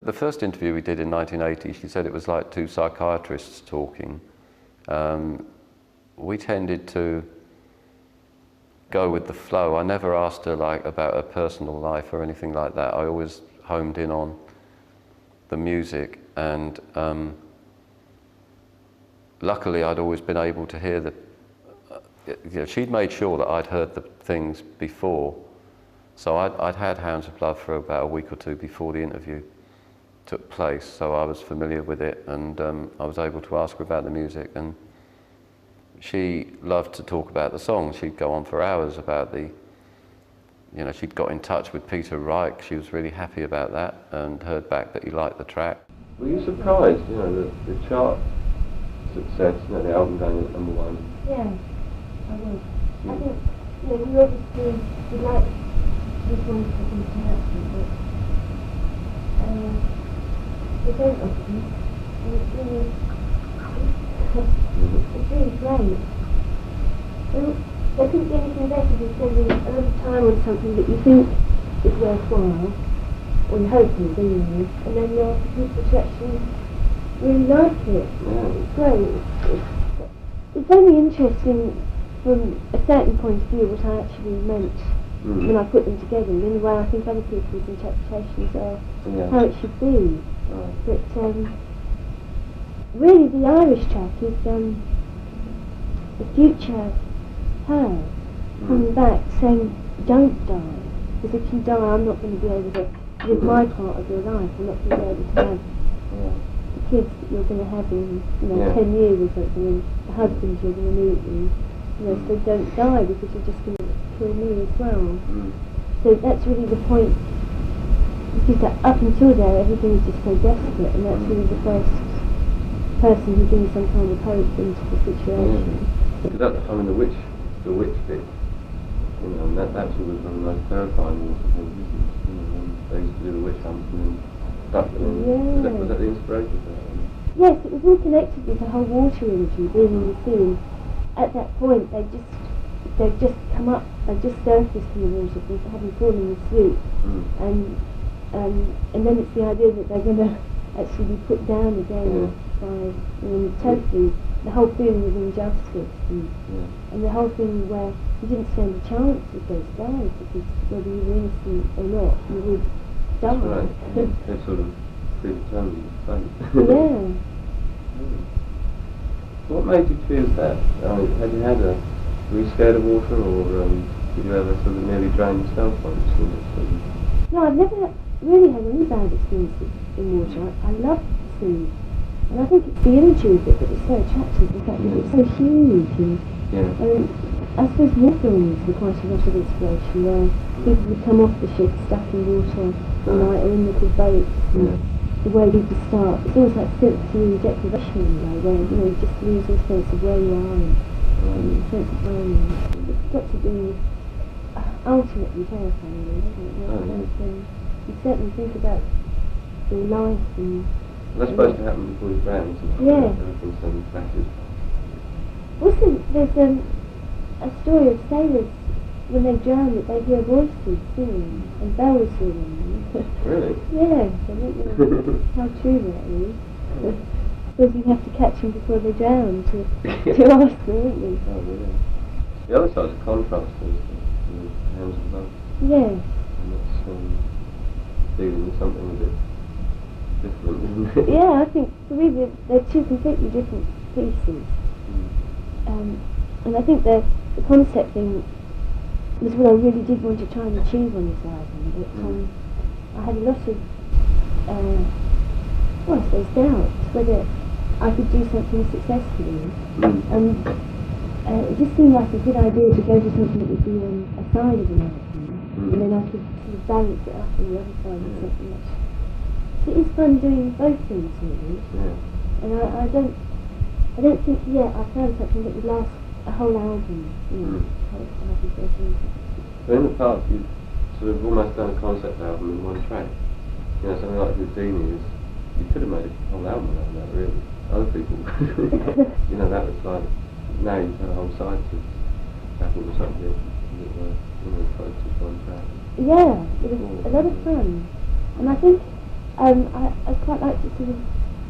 The first interview we did in 1980, she said it was like two psychiatrists talking. We tended to go with the flow. I never asked her like about her personal life or anything like that. I always homed in on the music, and luckily I'd always been able to hear the, she'd made sure that I'd heard the things before. So I'd had Hounds of Love for about a week or two before the interview took place, so I was familiar with it, and I was able to ask her about the music, and she loved to talk about the songs. She'd go on for hours about the, she'd got in touch with Peter Reich. She was really happy about that and heard back that he liked the track. Were you surprised, the chart success, the album going at number one? Yeah, I was. I think, you obviously would like this one to be to happen, but they don't often, and it's really great. Well, there couldn't be anything better than spending a lot of time on something that you think is worthwhile, or you hope is anyway, and then you're people to actually really like it. It's great. It's only interesting from a certain point of view what I actually meant when I put them together, and in the way I think other people's interpretations are how it should be. But really the Irish track is the future her coming back saying, don't die, because if you die I'm not going to be able to live my part of your life. I'm not going to be able to have the kids that you're going to have in 10 years or something, and the husbands you're going to meet, and so don't die because you're just going to kill me as well. So that's really the point, because up until there everything is just so desperate, and that's really the first person who brings some kind of hope into the situation. The witch bit, and that's always one of the most terrifying ones, I think, isn't it? When they used to do the witch hunt and then stuck them in. Was that the inspiration for that one? Yes, it was all connected with the whole water imagery, being in the sea. At that point, they've just come up, they've just surfaced from the water from having fallen asleep, and then it's the idea that they're going to actually be put down again by, totally, the whole feeling of injustice, and the whole thing where you didn't stand a chance with those guys, because whether you were innocent or not, you would die. That's right. They're sort of predetermined fate. What made you choose that? Had you were you scared of water, or did you ever sort of nearly drown yourself once? No, I've never really had any bad experiences in water. I love the sea, and I think it's the imagery of it that is so attractive, the fact that it's so huge, and I suppose war films were quite a lot of inspiration, where people would come off the ship stuck in water all night, or in little boats, and the way people start, it's almost like sensory deprivation in a way, where you just lose all sense of where you are, and sense of belonging. It's got to be ultimately terrifying, doesn't it? You certainly think about your life and... That's supposed to happen before you drown, isn't it? Yeah. Everything suddenly crashes. Also, there's a story of sailors, when they drown, that they hear voices singing and bells ringing. Really? Yeah, I don't know how true that is. I suppose you have to catch them before they drown to ask them, wouldn't you? Oh, really? The other side of contrast is the Hounds of Love. Yes. And it's dealing with something a bit different, isn't it? Yeah, I think for me they're two completely different pieces. And I think the concept thing was what I really did want to try and achieve on this album. But I had a lot of, I suppose, doubts whether I could do something successfully. It just seemed like a good idea to go to something that would be a side of an album, and then I could sort of balance it up on the other side with something else. So it is fun doing both things, really. And I don't think yet I found something that would last a whole album. So in the past, you've sort of almost done a concept album in one track. Something like Houdini is, you could have made a whole album out of that, really. Other people, that was like, now you've had a whole side to tackle the subject, as it were, focused on track. Yeah, it was a lot of fun. And I think I quite like to sort of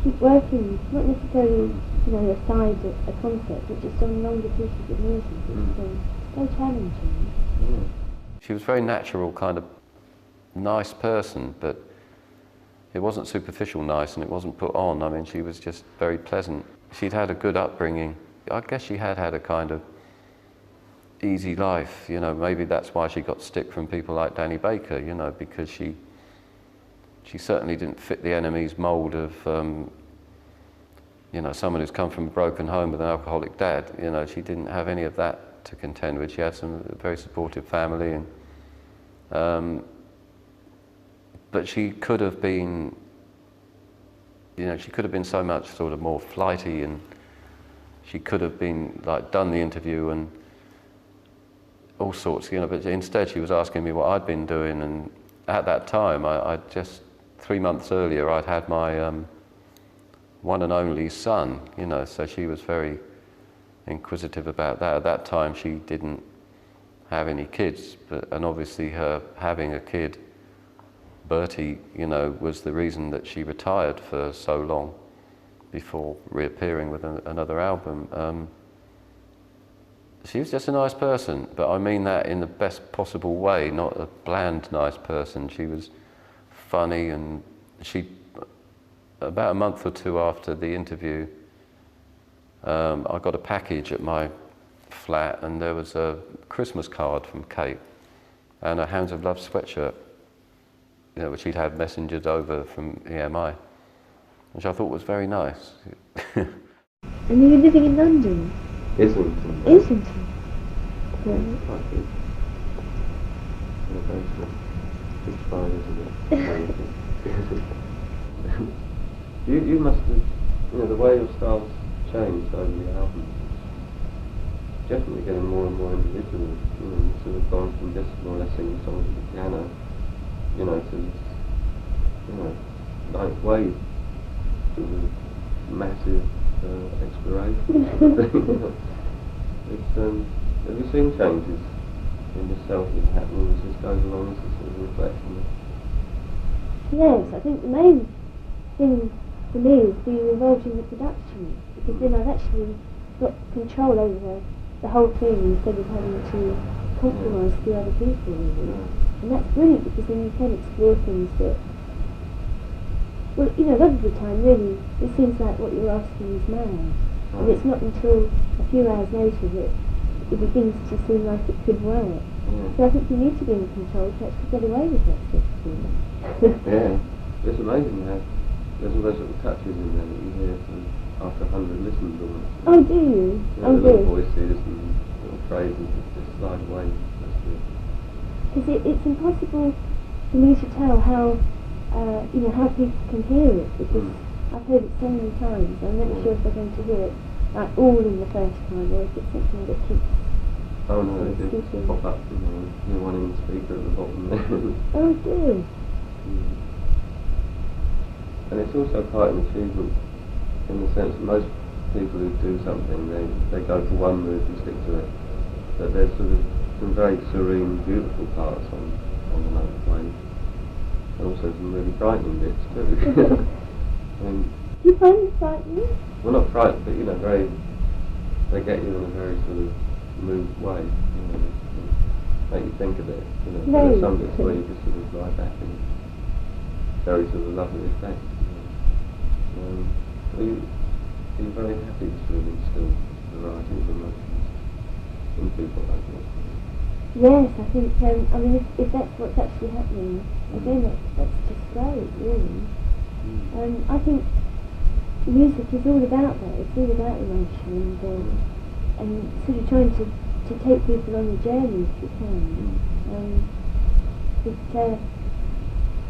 keep working, not necessarily, aside a concert, but just on longer pieces of music. It's very challenging. She was a very natural, kind of nice person, but it wasn't superficial nice and it wasn't put on. I mean, she was just very pleasant. She'd had a good upbringing. I guess she had a kind of easy life, maybe that's why she got stick from people like Danny Baker, because she certainly didn't fit the enemy's mould of, someone who's come from a broken home with an alcoholic dad. She didn't have any of that to contend with. She had a very supportive family, and but she could have been, she could have been so much sort of more flighty, and she could have been like done the interview and all sorts, but instead she was asking me what I'd been doing, and at that time, I just 3 months earlier, I'd had my one and only son, so she was very inquisitive about that. At that time, she didn't have any kids, and obviously her having a kid, Bertie, was the reason that she retired for so long before reappearing with another album. She was just a nice person, but I mean that in the best possible way, not a bland nice person. She was funny, and about a month or two after the interview, I got a package at my flat, and there was a Christmas card from Kate and a Hounds of Love sweatshirt, which he'd had messengered over from EMI, which I thought was very nice. And you were living in London? Islington. Islington? Yeah. Quite good. It's fine, isn't it? You must have, the way your style's changed over the albums, it's definitely getting more and more individual. You've sort of gone from just more or less singing songs with the piano, to like wave, to the massive exploration sort of thing. Have you seen changes in yourself that happen as this goes along, as a sort of reflection? Yes, I think the main thing for me is being involved in the production, because then I've actually got control over the whole thing instead of having to compromise to other people. Really. And that's brilliant, because then you can explore things that, well, a lot of the time really it seems like what you're asking is mad, and it's not until a few hours later that it begins to seem like it could work. So I think you need to be in control to actually get away with that sort of thing. Yeah, it's amazing how there's all those little touches in there that you hear after 100 listens almost. Oh, do you? The little voices and little phrases that just slide away. Because it's impossible for me to tell how how people can hear it, because I've heard it so many times. I'm never sure if they're going to hear it like all in the first time, or if it's something that keeps. Oh no, it did pop up, one in the speaker at the bottom there. Oh dear. And it's also quite an achievement in the sense that most people who do something, they go for one move and stick to it. But there's sort of some very serene, beautiful parts on the note playing. And also some really frightening bits too. Do you find it frightening? Well, not frightened, but they get you in a very sort of moved way. Make you think a bit. There's some bits where you just sort of lie back and very sort of lovely effect. So you're very happy to sort of instill a variety of emotions in people, I think. Yes, I think, if that's what's actually happening, again, that's just great, really. I think music is all about that. It's all about emotion and sort of trying to take people on a journey if you can.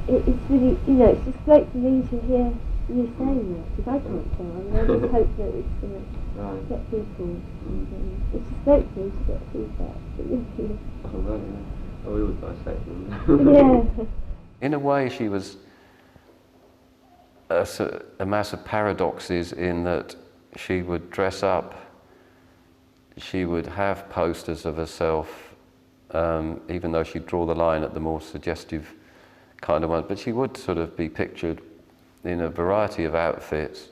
It's really, it's just great for me to hear you saying that, because I can't tell. I just hope that it's going to get people. It's just great for me to get feedback. Oh, right, yeah. Oh, we would dissect them. Yeah. In a way, she was a mass of paradoxes, in that she would dress up, she would have posters of herself, even though she'd draw the line at the more suggestive kind of one, but she would sort of be pictured in a variety of outfits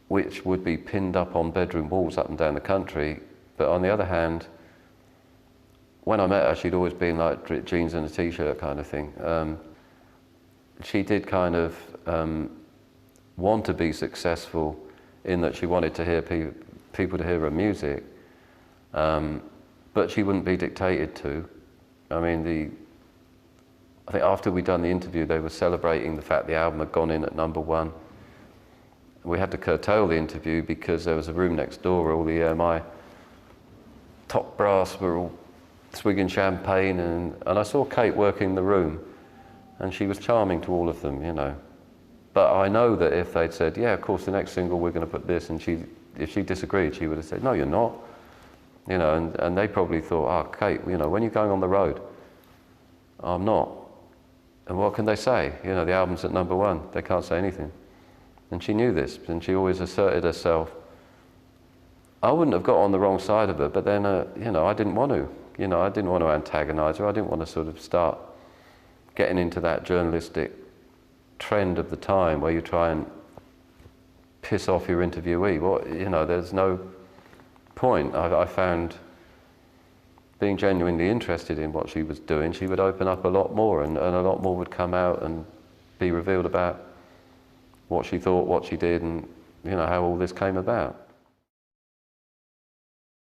which would be pinned up on bedroom walls up and down the country. But on the other hand, when I met her, she'd always been like jeans and a t-shirt kind of thing. She did kind of want to be successful in that she wanted to hear people to hear her music, but she wouldn't be dictated to. I mean, I think after we'd done the interview, they were celebrating the fact the album had gone in at #1. We had to curtail the interview because there was a room next door where all the EMI top brass were all swigging champagne, and I saw Kate working the room, and she was charming to all of them, you know. But I know that if they'd said, yeah, of course, the next single we're going to put this, and if she disagreed, she would have said, no, you're not. You know, and they probably thought, oh, Kate, you know, when you're going on the road, I'm not. And what can they say? You know, the album's at #1, they can't say anything. And she knew this, and she always asserted herself. I wouldn't have got on the wrong side of her, but then, you know, I didn't want to. You know, I didn't want to antagonise her. I didn't want to sort of start getting into that journalistic trend of the time where you try and piss off your interviewee. Well, you know, there's no point. I found being genuinely interested in what she was doing, she would open up a lot more, and a lot more would come out and be revealed about what she thought, what she did, and, you know, how all this came about.